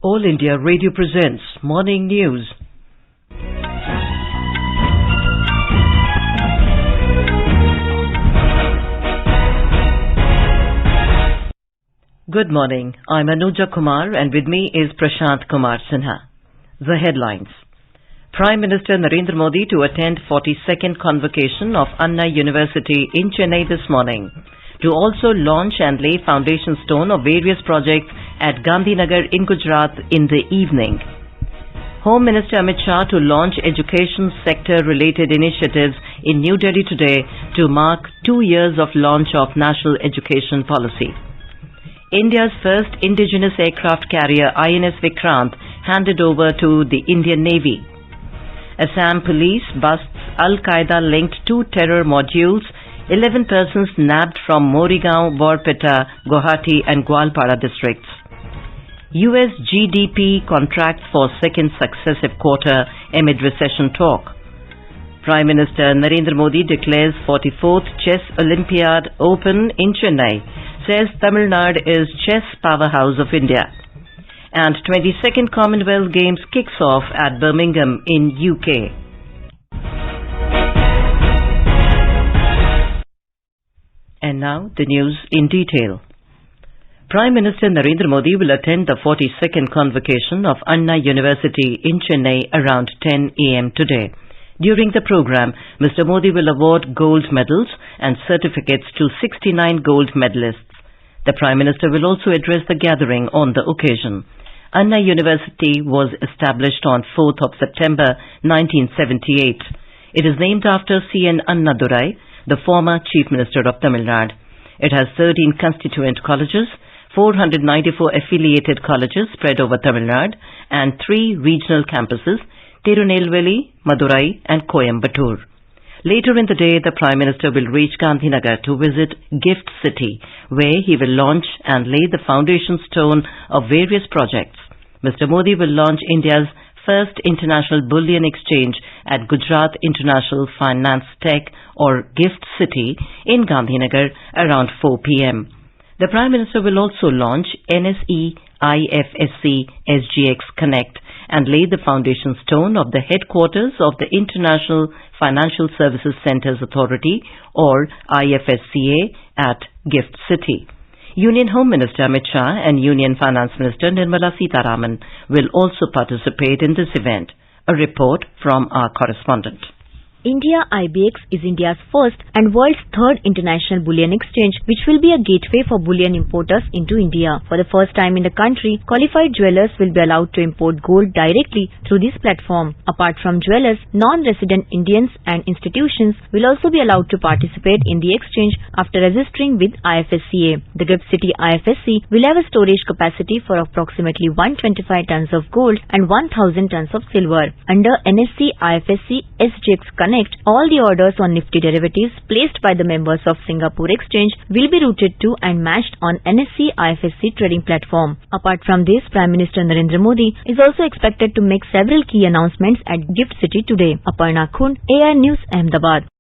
All India Radio presents Morning News. Good morning. I'm Anuja Kumar and with me is Prashant Kumar Sinha. The headlines. Prime Minister Narendra Modi to attend 42nd Convocation of Anna University in Chennai this morning, to also launch and lay foundation stone of various projects at Gandhinagar in Gujarat in the evening. Home Minister Amit Shah to launch education sector-related initiatives in New Delhi today to mark 2 years of launch of National Education Policy. India's first indigenous aircraft carrier INS Vikrant handed over to the Indian Navy. Assam Police busts Al-Qaeda-linked 2 terror modules. 11 persons nabbed from Morigaon, Borpeta, Guwahati and Gwalpara districts. US GDP contracts for second successive quarter amid recession talk. Prime Minister Narendra Modi declares 44th Chess Olympiad open in Chennai, says Tamil Nadu is chess powerhouse of India. And 22nd Commonwealth Games kicks off at Birmingham in UK. And now the news in detail. Prime Minister Narendra Modi will attend the 42nd Convocation of Anna University in Chennai around 10 a.m. today. During the program, Mr. Modi will award gold medals and certificates to 69 gold medalists. The Prime Minister will also address the gathering on the occasion. Anna University was established on 4th of September 1978. It is named after C.N. Annadurai, the former Chief Minister of Tamil Nadu. It has 13 constituent colleges, 494 affiliated colleges spread over Tamil Nadu, and 3 regional campuses, Tirunelveli, Madurai and Coimbatore. Later in the day, the Prime Minister will reach Gandhinagar to visit Gift City, where he will launch and lay the foundation stone of various projects. Mr. Modi will launch India's first international bullion exchange at Gujarat International Finance Tech or Gift City in Gandhinagar around 4 p.m. The Prime Minister will also launch NSE IFSC SGX Connect and lay the foundation stone of the headquarters of the International Financial Services Centres Authority or IFSCA at Gift City. Union Home Minister Amit Shah and Union Finance Minister Nirmala Sitharaman will also participate in this event. A report from our correspondent. India IBX is India's first and world's third international bullion exchange, which will be a gateway for bullion importers into India. For the first time in the country, qualified jewellers will be allowed to import gold directly through this platform. Apart from jewellers, non-resident Indians and institutions will also be allowed to participate in the exchange after registering with IFSCA. The Gift City IFSC will have a storage capacity for approximately 125 tons of gold and 1,000 tons of silver. Under NSE IFSC SGX Connect, all the orders on Nifty derivatives placed by the members of Singapore Exchange will be routed to and matched on NSE IFSC trading platform. Apart from this, Prime Minister Narendra Modi is also expected to make several key announcements at Gift City today. Aparna Khund, AR News, Ahmedabad.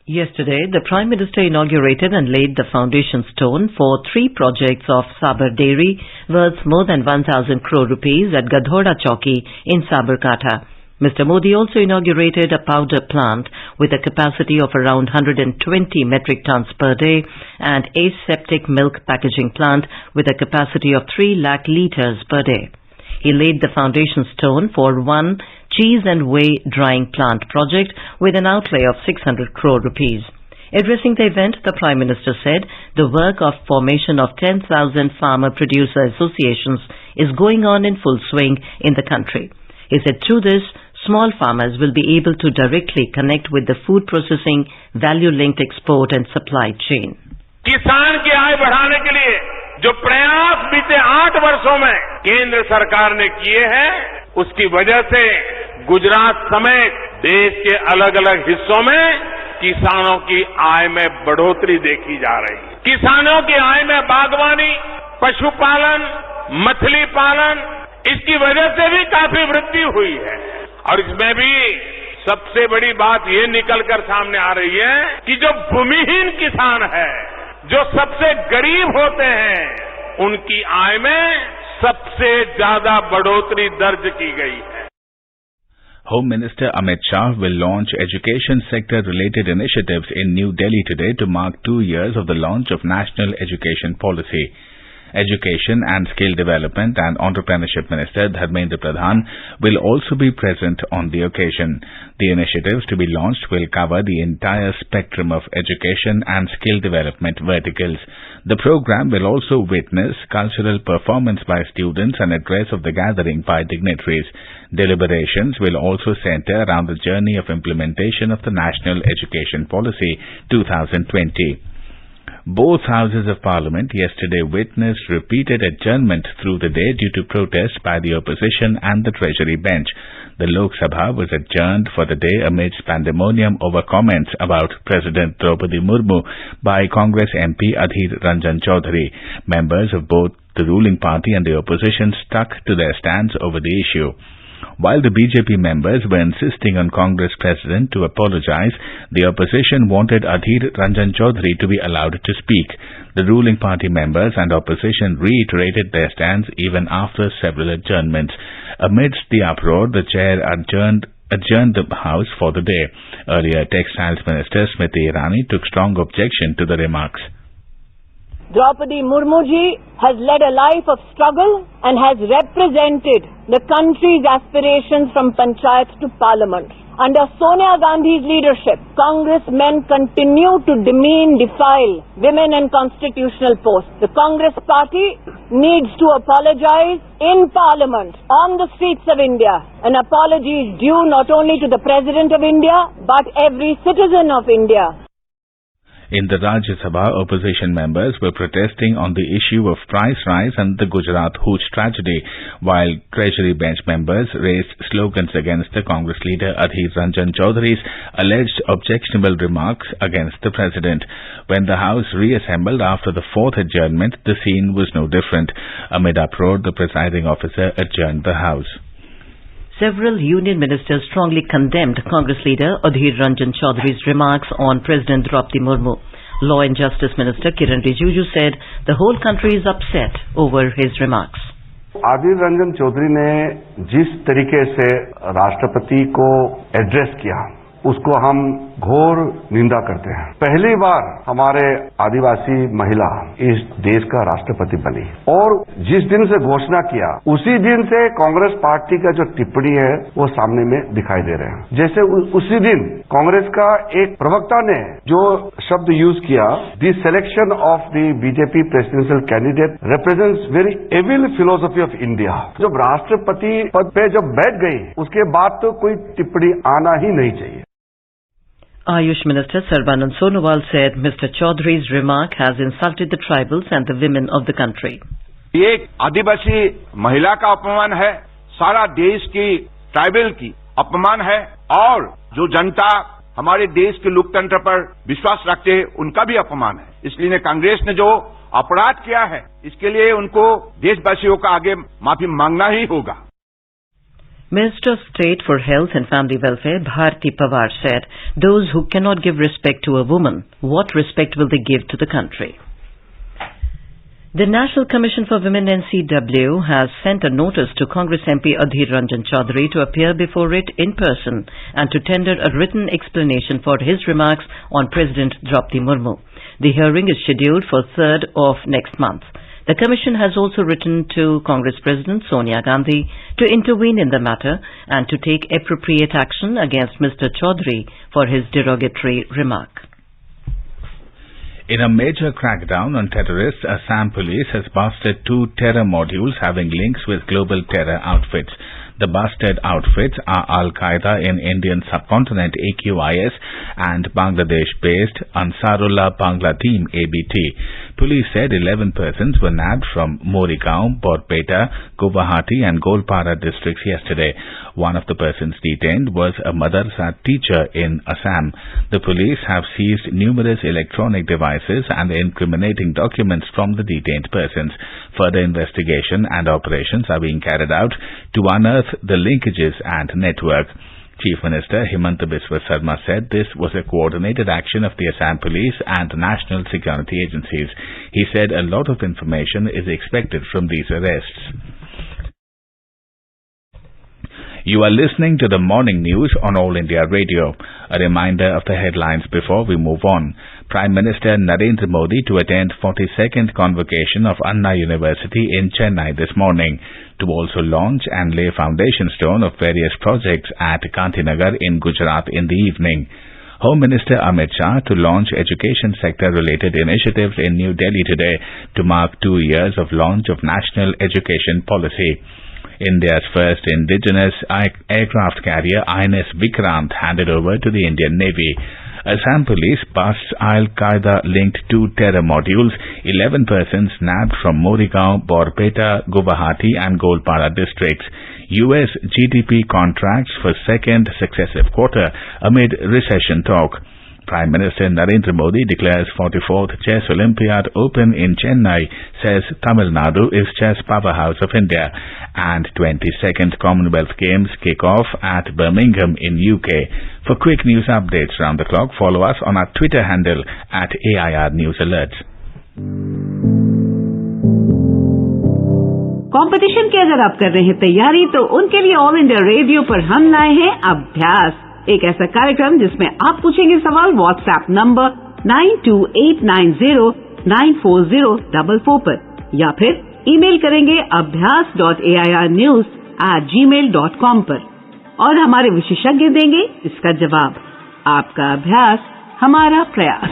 Yesterday, the Prime Minister inaugurated and laid the foundation stone for 3 projects of Sabar Dairy worth more than 1,000 crore rupees at Gadhoda Chowki in Sabarkantha. Mr. Modi also inaugurated a powder plant with a capacity of around 120 metric tons per day and aseptic milk packaging plant with a capacity of 3 lakh litres per day. He laid the foundation stone for 1 cheese and whey drying plant project with an outlay of 600 crore rupees. Addressing the event, the Prime Minister said the work of formation of 10,000 farmer-producer associations is going on in full swing in the country. He said through this, small farmers will be able to directly connect with the food processing, value-linked export and supply chain. किसान की आय बढ़ाने के लिए जो प्रयास बीते 8 वर्षों में केंद्र सरकार ने किए हैं, उसकी वजह से गुजरात समेत देश के अलग अलग हिस्सों में किसानों की आय में बढ़ोतरी देखी जा रही है. किसानों की आय में बागवानी, पशुपालन, मछली पालन, इसकी वजह से भी काफी वृद्धि हुई है. और इसमें भी सबसे बड़ी बात ये निकलकर सामने आ रही है कि जो भूमिहीन किसान है, जो सबसे गरीब होते हैं, उनकी आय में सबसे ज्यादा बढ़ोतरी दर्ज की गई है. Home Minister Amit Shah will launch education sector-related initiatives in New Delhi today to mark 2 years of the launch of National Education Policy. Education and Skill Development and Entrepreneurship Minister Dharmendra Pradhan will also be present on the occasion. The initiatives to be launched will cover the entire spectrum of education and skill development verticals. The program will also witness cultural performance by students and address of the gathering by dignitaries. Deliberations will also center around the journey of implementation of the National Education Policy 2020. Both houses of parliament yesterday witnessed repeated adjournment through the day due to protests by the opposition and the treasury bench. The Lok Sabha was adjourned for the day amidst pandemonium over comments about President Draupadi Murmu by Congress MP Adhir Ranjan Chaudhary. Members of both the ruling party and the opposition stuck to their stance over the issue. While the BJP members were insisting on Congress President to apologize, the opposition wanted Adhir Ranjan Chaudhary to be allowed to speak. The ruling party members and opposition reiterated their stance even after several adjournments. Amidst the uproar, the chair adjourned the House for the day. Earlier, Textiles Minister Smriti Irani took strong objection to the remarks. Draupadi Murmu ji has led a life of struggle and has represented the country's aspirations from panchayat to parliament. Under Sonia Gandhi's leadership, Congress men continue to demean, defile women and constitutional posts. The Congress party needs to apologize in parliament, on the streets of India. An apology is due not only to the President of India, but every citizen of India. In the Rajya Sabha, opposition members were protesting on the issue of price rise and the Gujarat Hooch tragedy, while Treasury bench members raised slogans against the Congress leader Adhir Ranjan Chaudhary's alleged objectionable remarks against the President. When the House reassembled after the fourth adjournment, the scene was no different. Amid uproar, the presiding officer adjourned the House. Several union ministers strongly condemned Congress leader Adhir Ranjan Chaudhary's remarks on President Draupadi Murmu. Law and Justice Minister Kiran Rijiju said the whole country is upset over his remarks. Adhir Ranjan Chaudhary ने जिस तरीके से राष्ट्रपति को address किया, उसको हम घोर निंदा करते हैं. पहली बार हमारे आदिवासी महिला इस देश का राष्ट्रपति बनी और जिस दिन से घोषणा किया, उसी दिन से कांग्रेस पार्टी का जो टिप्पणी है वो सामने में दिखाई दे रहे हैं. जैसे उसी दिन कांग्रेस का एक प्रवक्ता ने जो शब्द यूज किया, the selection of the BJP presidential candidate represents very evil philosophy of India. जब राष्ट्रपति पद पे जब बैठ गई, उसके बाद तो कोई टिप्पणी आना ही नहीं चाहिए. Ayush Minister Sarbanand Sonowal said Mr. Chaudhary's remark has insulted the tribals and the women of the country. ये एक आदिवासी महिला का अपमान है, सारा देश की ट्राइबल की अपमान है और जो जनता हमारे देश के लोकतंत्र पर विश्वास रखते हैं उनका भी अपमान है. इसलिए कांग्रेस ने जो अपराध किया है, इसके लिए उनको देशवासियों का आगे माफी मांगना ही होगा. Minister of State for Health and Family Welfare Bharti Pawar said those who cannot give respect to a woman, what respect will they give to the country? The National Commission for Women NCW has sent a notice to Congress MP Adhir Ranjan Chaudhary to appear before it in person and to tender a written explanation for his remarks on President Draupadi Murmu. The hearing is scheduled for 3rd of next month. The Commission has also written to Congress President Sonia Gandhi to intervene in the matter and to take appropriate action against Mr. Chaudhary for his derogatory remark. In a major crackdown on terrorists, Assam police has busted 2 terror modules having links with global terror outfits. The busted outfits are Al-Qaeda in Indian subcontinent AQIS and Bangladesh-based Ansarullah Bangla Team ABT. Police said 11 persons were nabbed from Morigaon, Borpeta, Guwahati and Golpara districts yesterday. One of the persons detained was a madrasa teacher in Assam. The police have seized numerous electronic devices and incriminating documents from the detained persons. Further investigation and operations are being carried out to unearth the linkages and network. Chief Minister Himanta Biswa Sarma said this was a coordinated action of the Assam Police and national security agencies. He said a lot of information is expected from these arrests. You are listening to the morning news on All India Radio. A reminder of the headlines before we move on. Prime Minister Narendra Modi to attend 42nd Convocation of Anna University in Chennai this morning, to also launch and lay foundation stone of various projects at Gandhinagar in Gujarat in the evening. Home Minister Amit Shah to launch education sector related initiatives in New Delhi today to mark 2 years of launch of National Education Policy. India's first indigenous aircraft carrier INS Vikrant handed over to the Indian Navy. Assam Police busts Al-Qaeda-linked 2 terror modules, 11 persons nabbed from Morigaon, Borpeta, Guwahati and Golpara districts. US GDP contracts for second successive quarter amid recession talk. Prime Minister Narendra Modi declares 44th Chess Olympiad open in Chennai, says Tamil Nadu is chess powerhouse of India, and 22nd Commonwealth Games kick off at Birmingham in UK. For quick news updates round the clock, follow us on our Twitter handle at AIR News Alerts. Competition की अगर आप कर रहे हैं तैयारी, तो उनके लिए ऑल इंडिया रेडियो पर हम लाए हैं अभ्यास, एक ऐसा कार्यक्रम जिसमें आप पूछेंगे सवाल व्हाट्सएप नंबर 9289094044 पर, या फिर ईमेल करेंगे abhyas.airnews@gmail.com पर, और हमारे विशेषज्ञ देंगे इसका जवाब. आपका अभ्यास हमारा प्रयास.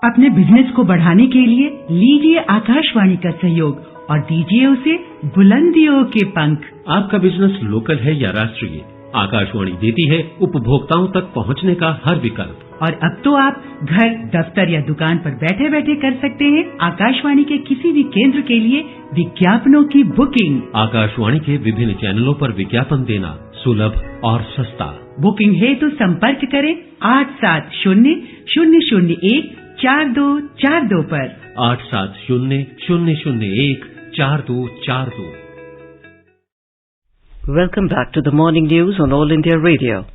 अपने बिजनेस को बढ़ाने के लिए लीजिए आकाशवाणी का सहयोग और दीजिए उसे बुलंदियों के पंख. आपका बिजनेस लोकल है या राष्ट्रीय, आकाशवाणी देती है उपभोक्ताओं तक पहुंचने का हर विकल्प. और अब तो आप घर, दफ्तर या दुकान पर बैठे बैठे कर सकते हैं आकाशवाणी के किसी भी केंद्र के लिए विज्ञापनों की बुकिंग. आकाशवाणी के विभिन्न चैनलों पर विज्ञापन देना सुलभ और सस्ता. बुकिंग है तो संपर्क करें 8700014242 पर. 8700014242. Welcome back to the morning news on All India Radio.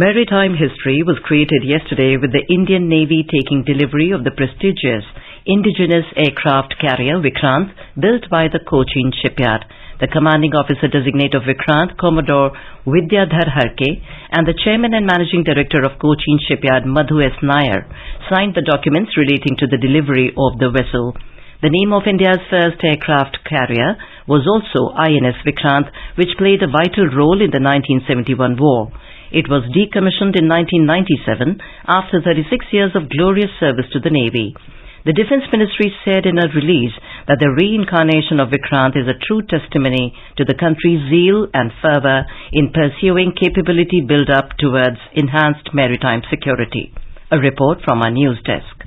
Maritime history was created yesterday with the Indian Navy taking delivery of the prestigious indigenous aircraft carrier Vikrant, built by the Cochin shipyard. The commanding officer designate of Vikrant, Commodore Vidyadhar Harke, and the chairman and managing director of Cochin shipyard Madhu S. Nair signed the documents relating to the delivery of the vessel. The name of India's first aircraft carrier was also INS Vikrant, which played a vital role in the 1971 war. It was decommissioned in 1997 after 36 years of glorious service to the Navy. The Defence Ministry said in a release that the reincarnation of Vikrant is a true testimony to the country's zeal and fervour in pursuing capability build-up towards enhanced maritime security. A report from our news desk.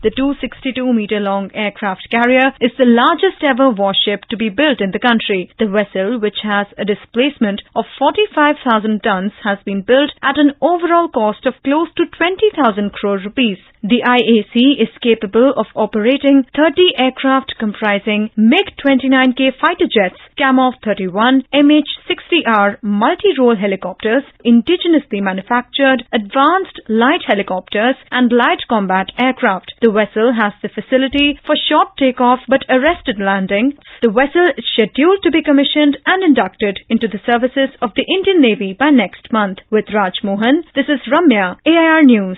The 262-meter-long aircraft carrier is the largest ever warship to be built in the country. The vessel, which has a displacement of 45,000 tons, has been built at an overall cost of close to 20,000 crore rupees. The IAC is capable of operating 30 aircraft comprising MiG-29K fighter jets, Kamov 31, MH-60R multi-role helicopters, indigenously manufactured advanced light helicopters and light combat aircraft. The vessel has the facility for short takeoff but arrested landing. The vessel is scheduled to be commissioned and inducted into the services of the Indian Navy by next month. With Raj Mohan, this is Ramya, AIR News.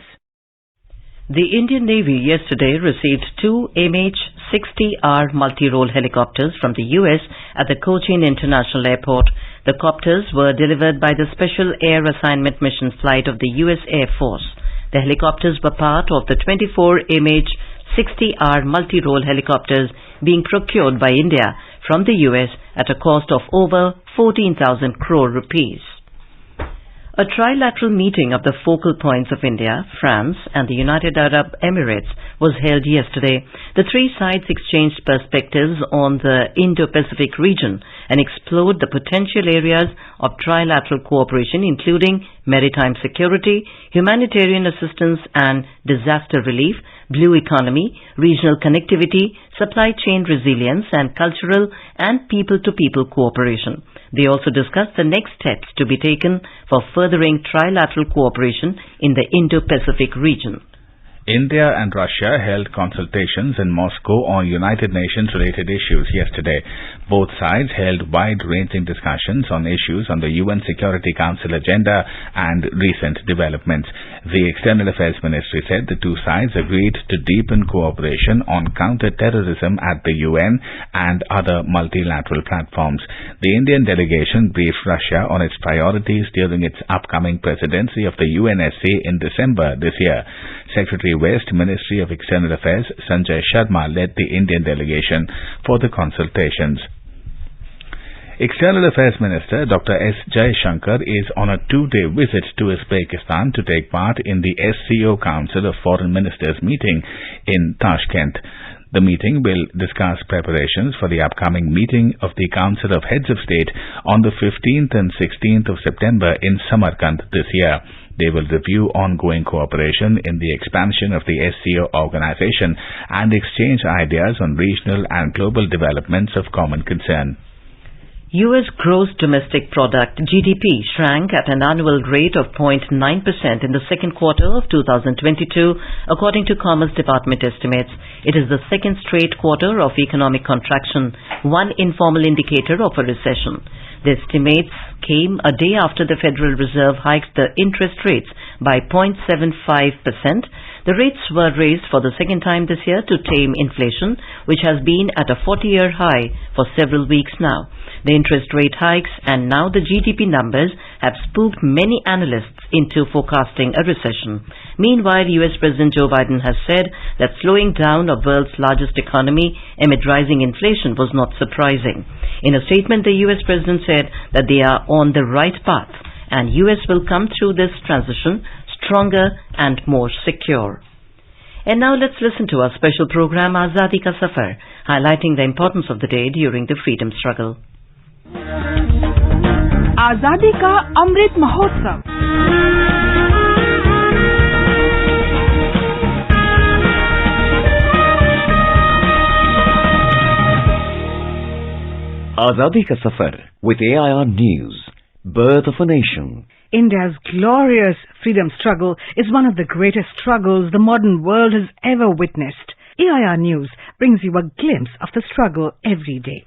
The Indian Navy yesterday received 2 MH-60R multi-role helicopters from the US at the Cochin International Airport. The copters were delivered by the Special Air Assignment Mission Flight of the US Air Force. The helicopters were part of the 24 MH-60R multi-role helicopters being procured by India from the US at a cost of over 14,000 crore rupees. A trilateral meeting of the focal points of India, France and the United Arab Emirates was held yesterday. The three sides exchanged perspectives on the Indo-Pacific region and explored the potential areas of trilateral cooperation, including maritime security, humanitarian assistance and disaster relief, blue economy, regional connectivity, supply chain resilience, and cultural and people-to-people cooperation. They also discussed the next steps to be taken for furthering trilateral cooperation in the Indo-Pacific region. India and Russia held consultations in Moscow on United Nations-related issues yesterday. Both sides held wide-ranging discussions on issues on the UN Security Council agenda and recent developments. The External Affairs Ministry said the two sides agreed to deepen cooperation on counter-terrorism at the UN and other multilateral platforms. The Indian delegation briefed Russia on its priorities during its upcoming presidency of the UNSC in December this year. Secretary West, Ministry of External Affairs, Sanjay Sharma led the Indian delegation for the consultations. External Affairs Minister Dr. S. Jaishankar is on a two-day visit to Uzbekistan to take part in the SCO Council of Foreign Ministers meeting in Tashkent. The meeting will discuss preparations for the upcoming meeting of the Council of Heads of State on the 15th and 16th of September in Samarkand this year. They will review ongoing cooperation in the expansion of the SCO organization and exchange ideas on regional and global developments of common concern. U.S. gross domestic product GDP shrank at an annual rate of 0.9% in the second quarter of 2022, according to Commerce Department estimates. It is the second straight quarter of economic contraction, one informal indicator of a recession. The estimates came a day after the Federal Reserve hiked the interest rates by 0.75%. The rates were raised for the second time this year to tame inflation, which has been at a 40-year high for several weeks now. The interest rate hikes and now the GDP numbers have spooked many analysts into forecasting a recession. Meanwhile, U.S. President Joe Biden has said that slowing down of the world's largest economy amid rising inflation was not surprising. In a statement, the U.S. President said that they are on the right path and U.S. will come through this transition stronger and more secure. And now let's listen to our special program Azadi Ka Safar, highlighting the importance of the day during the freedom struggle. आजादी का Amrit Mahotsav. Azadi Ka Safar with AIR News, Birth of a Nation. India's glorious freedom struggle is one of the greatest struggles the modern world has ever witnessed. AIR News brings you a glimpse of the struggle every day.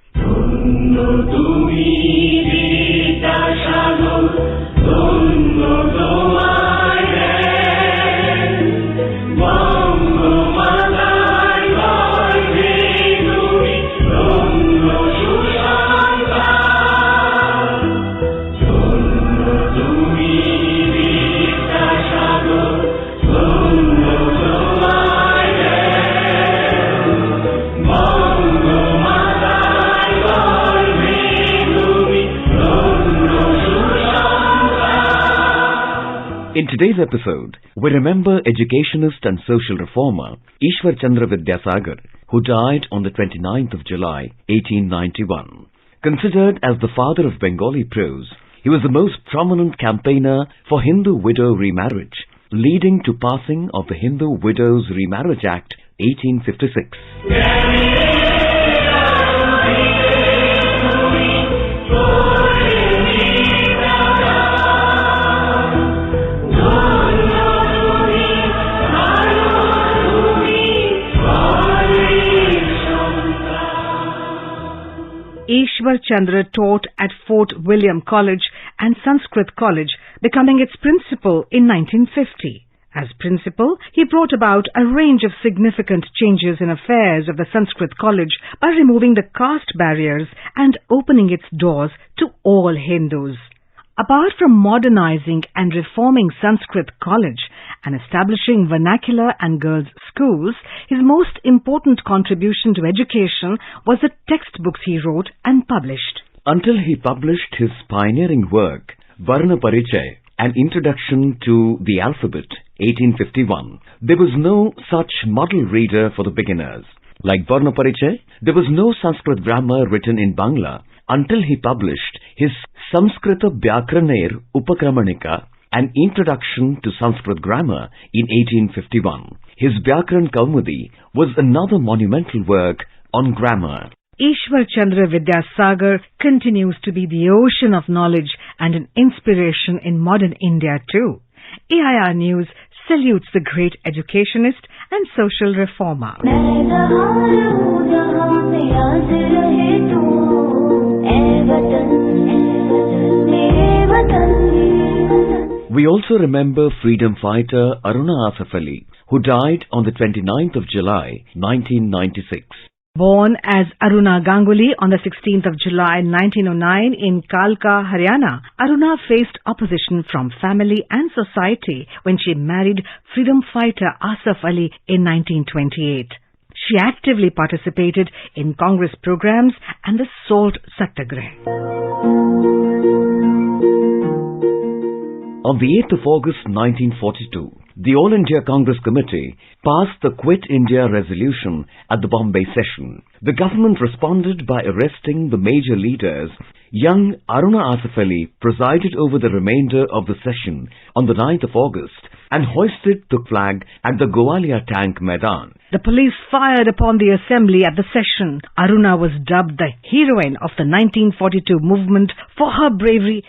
In today's episode, we remember educationist and social reformer Ishwar Chandra Vidyasagar, who died on the 29th of July, 1891. Considered as the father of Bengali prose, he was the most prominent campaigner for Hindu widow remarriage, leading to passing of the Hindu Widows Remarriage Act, 1856. Ishwar Chandra taught at Fort William College and Sanskrit College, becoming its principal in 1950. As principal, he brought about a range of significant changes in affairs of the Sanskrit College by removing the caste barriers and opening its doors to all Hindus. Apart from modernizing and reforming Sanskrit College and establishing vernacular and girls' schools, his most important contribution to education was the textbooks he wrote and published. Until he published his pioneering work, Varna Parichay, an introduction to the alphabet, 1851, there was no such model reader for the beginners. Like Varna Parichay, there was no Sanskrit grammar written in Bangla until he published his Samskrita Vyakraner Upakramanika an introduction to Sanskrit grammar in 1851. His Vyakaran Kaumudi was another monumental work on grammar. Ishwar Chandra Vidyasagar continues to be the ocean of knowledge and an inspiration in modern India too. AIR News salutes the great educationist and social reformer. We also remember freedom fighter Aruna Asaf Ali, who died on the 29th of July, 1996. Born as Aruna Ganguly on the 16th of July 1909 in Kalka, Haryana, Aruna faced opposition from family and society when she married freedom fighter Asaf Ali in 1928. She actively participated in Congress programs and the Salt Satyagraha. On the 8th of August 1942, the All India Congress Committee passed the Quit India resolution at the Bombay session. The government responded by arresting the major leaders. Young Aruna Asaf Ali presided over the remainder of the session on the 9th of August and hoisted the flag at the Gowalia Tank Maidan. The police fired upon the assembly at the session. Aruna was dubbed the heroine of the 1942 movement for her bravery.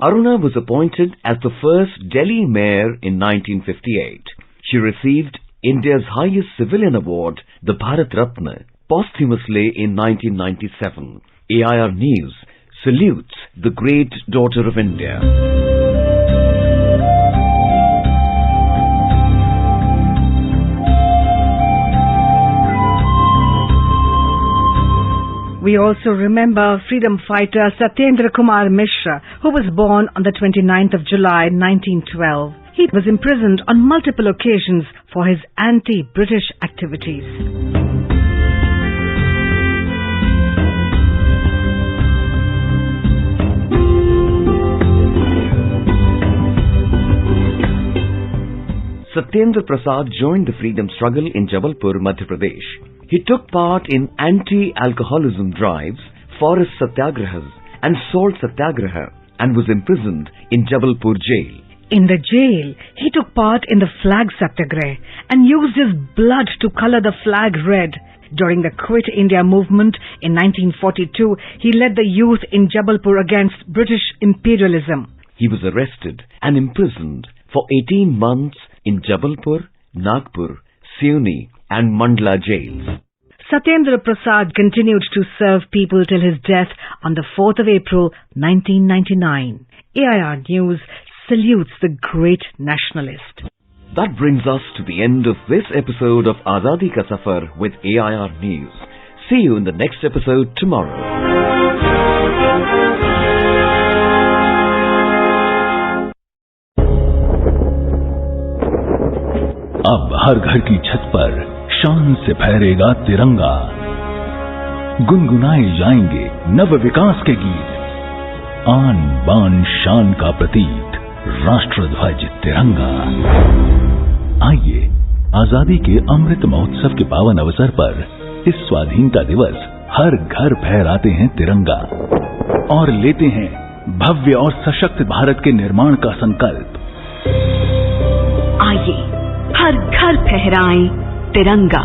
Aruna was appointed as the first Delhi mayor in 1958. She received India's highest civilian award, the Bharat Ratna, posthumously in 1997. AIR News salutes the great daughter of India. We also remember freedom fighter Satyendra Kumar Mishra, who was born on the 29th of July 1912. He was imprisoned on multiple occasions for his anti-British activities. Satyendra Prasad joined the freedom struggle in Jabalpur, Madhya Pradesh. He took part in anti-alcoholism drives, forest satyagrahas and salt satyagraha and was imprisoned in Jabalpur jail. In the jail, he took part in the flag satyagraha and used his blood to color the flag red. During the Quit India movement in 1942, he led the youth in Jabalpur against British imperialism. He was arrested and imprisoned for 18 months in Jabalpur, Nagpur, Siuni and Mandla jails. Satyendra Prasad continued to serve people till his death on the 4th of April 1999. AIR News salutes the great nationalist. That brings us to the end of this episode of Azadi Ka Safar with AIR News. See you in the next episode tomorrow. अब हर घर की छत पर शान से फहरेगा तिरंगा, गुनगुनाए जाएंगे नव विकास के गीत, आन बान शान का प्रतीक राष्ट्रध्वज तिरंगा। आइए आजादी के अमृत महोत्सव के पावन अवसर पर इस स्वाधीनता दिवस हर घर फहराते हैं तिरंगा और लेते हैं भव्य और सशक्त भारत के निर्माण का संकल्प। आइए हर घर फहराएं तिरंगा।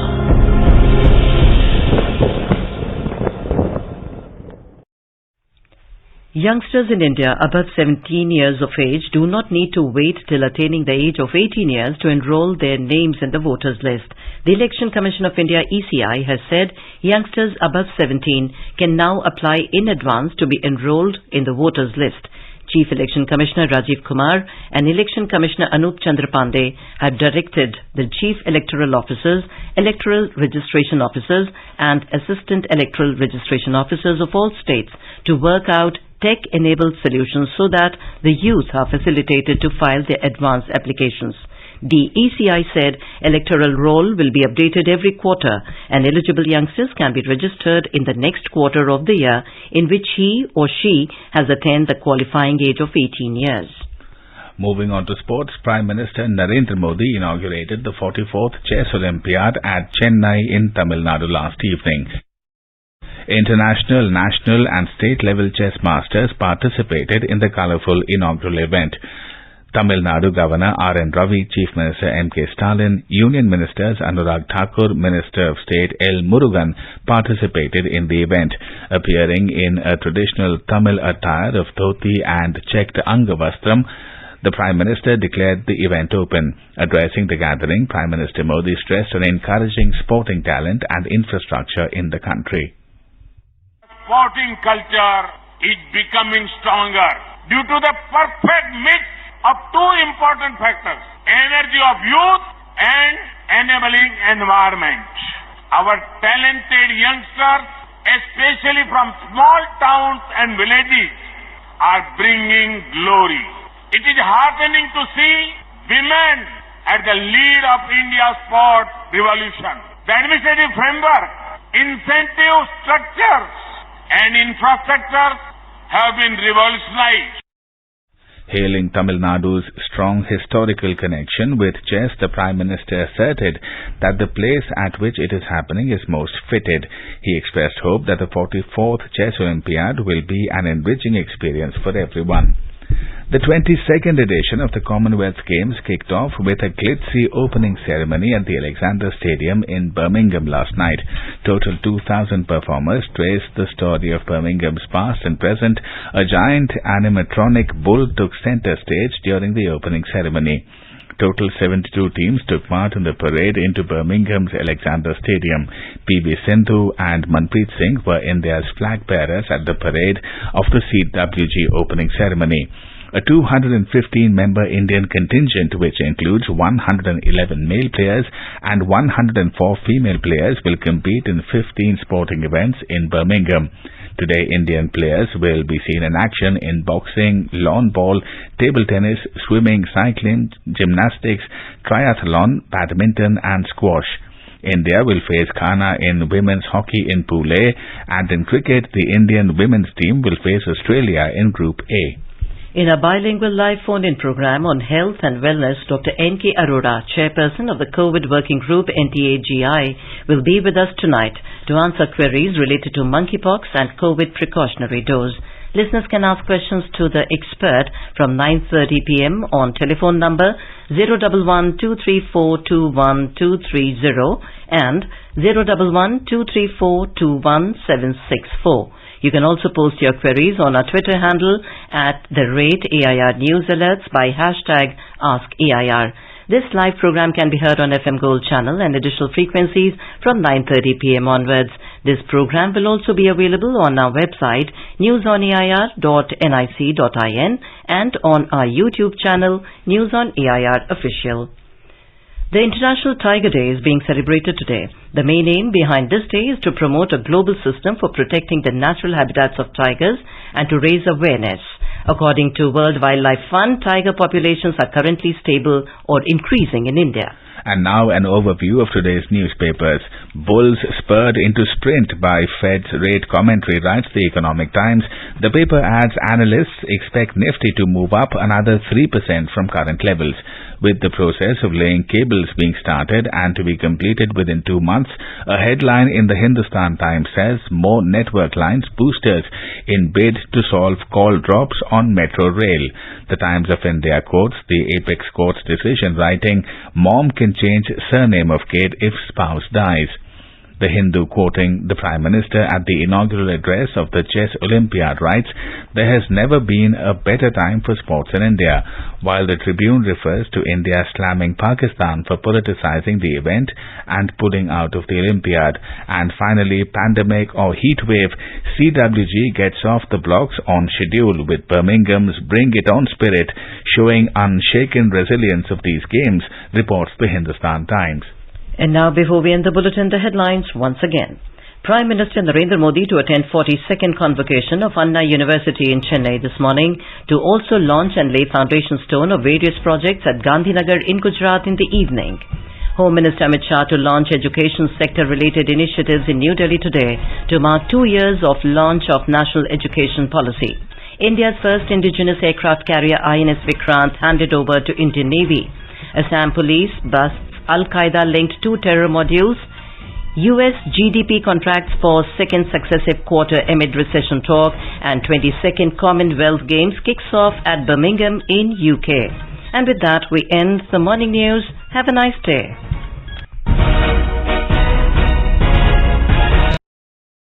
Youngsters in India above 17 years of age do not need to wait till attaining the age of 18 years to enroll their names in the voters list. The Election Commission of India ECI has said youngsters above 17 can now apply in advance to be enrolled in the voters list. Chief Election Commissioner Rajiv Kumar and Election Commissioner Anup Chandra Pandey have directed the Chief Electoral Officers, Electoral Registration Officers and Assistant Electoral Registration Officers of all states to work out tech-enabled solutions so that the youth are facilitated to file their advance applications. The ECI said electoral roll will be updated every quarter and eligible youngsters can be registered in the next quarter of the year in which he or she has attained the qualifying age of 18 years. Moving on to sports, Prime Minister Narendra Modi inaugurated the 44th Chess Olympiad at Chennai in Tamil Nadu last evening. International, national and state-level chess masters participated in the colourful inaugural event. Tamil Nadu Governor R.N. Ravi, Chief Minister M.K. Stalin, Union Ministers Anurag Thakur, Minister of State L. Murugan participated in the event, appearing in a traditional Tamil attire of dhoti and checked angavastram. The Prime Minister declared the event open. Addressing the gathering, Prime Minister Modi stressed on encouraging sporting talent and infrastructure in the country. Sporting culture is becoming stronger due to the perfect mix of two important factors: energy of youth and enabling environment. Our talented youngsters, especially from small towns and villages, are bringing glory. It is heartening to see women at the lead of India's sport revolution. The administrative framework, incentive structures and infrastructures have been revolutionized. Hailing Tamil Nadu's strong historical connection with chess, the Prime Minister asserted that the place at which it is happening is most fitted. He expressed hope that the 44th Chess Olympiad will be an enriching experience for everyone. The 22nd edition of the Commonwealth Games kicked off with a glitzy opening ceremony at the Alexander Stadium in Birmingham last night. Total 2,000 performers traced the story of Birmingham's past and present. A giant animatronic bull took center stage during the opening ceremony. Total 72 teams took part in the parade into Birmingham's Alexander Stadium. PV Sindhu and Manpreet Singh were India's flag bearers at the parade of the CWG opening ceremony. A 215-member Indian contingent, which includes 111 male players and 104 female players, will compete in 15 sporting events in Birmingham. Today, Indian players will be seen in action in boxing, lawn ball, table tennis, swimming, cycling, gymnastics, triathlon, badminton and squash. India will face Ghana in women's hockey in Pool A, and in cricket, the Indian women's team will face Australia in Group A. In a bilingual live phone-in program on health and wellness, Dr. N.K. Arora, chairperson of the COVID Working Group NTAGI, will be with us tonight to answer queries related to monkeypox and COVID precautionary dose. Listeners can ask questions to the expert from 9:30 p.m. on telephone number 011-234-21230 and 011-234-21764. You can also post your queries on our Twitter handle at @AIR News Alerts by hashtag AskAIR. This live program can be heard on FM Gold channel and additional frequencies from 9:30 p.m. onwards. This program will also be available on our website newsonair.nic.in and on our YouTube channel News on AIR Official. The International Tiger Day is being celebrated today. The main aim behind this day is to promote a global system for protecting the natural habitats of tigers and to raise awareness. According to World Wildlife Fund, tiger populations are currently stable or increasing in India. And now an overview of today's newspapers. Bulls spurred into sprint by Fed's rate commentary, writes the Economic Times. The paper adds analysts expect Nifty to move up another 3% from current levels. With the process of laying cables being started and to be completed within 2 months, a headline in the Hindustan Times says more network lines boosters in bid to solve call drops on metro rail. The Times of India quotes the Apex Court's decision, writing, "Mom can change surname of kid if spouse dies." The Hindu, quoting the Prime Minister at the inaugural address of the Chess Olympiad, writes, "There has never been a better time for sports in India," while the Tribune refers to India slamming Pakistan for politicizing the event and pulling out of the Olympiad. And finally, pandemic or heat wave, CWG gets off the blocks on schedule with Birmingham's Bring It On spirit showing unshaken resilience of these games, reports the Hindustan Times. And now, before we end the bulletin, the headlines once again. Prime Minister Narendra Modi to attend 42nd Convocation of Anna University in Chennai this morning to also launch and lay foundation stone of various projects at Gandhinagar in Gujarat in the evening. Home Minister Amit Shah to launch education sector-related initiatives in New Delhi today to mark 2 years of launch of National Education Policy. India's first indigenous aircraft carrier INS Vikrant handed over to Indian Navy. Assam Police busts Al-Qaeda-linked 2 terror modules. US GDP contracts for second successive quarter amid recession talk, and 22nd Commonwealth Games kicks off at Birmingham in UK. And with that, we end the morning news. Have a nice day.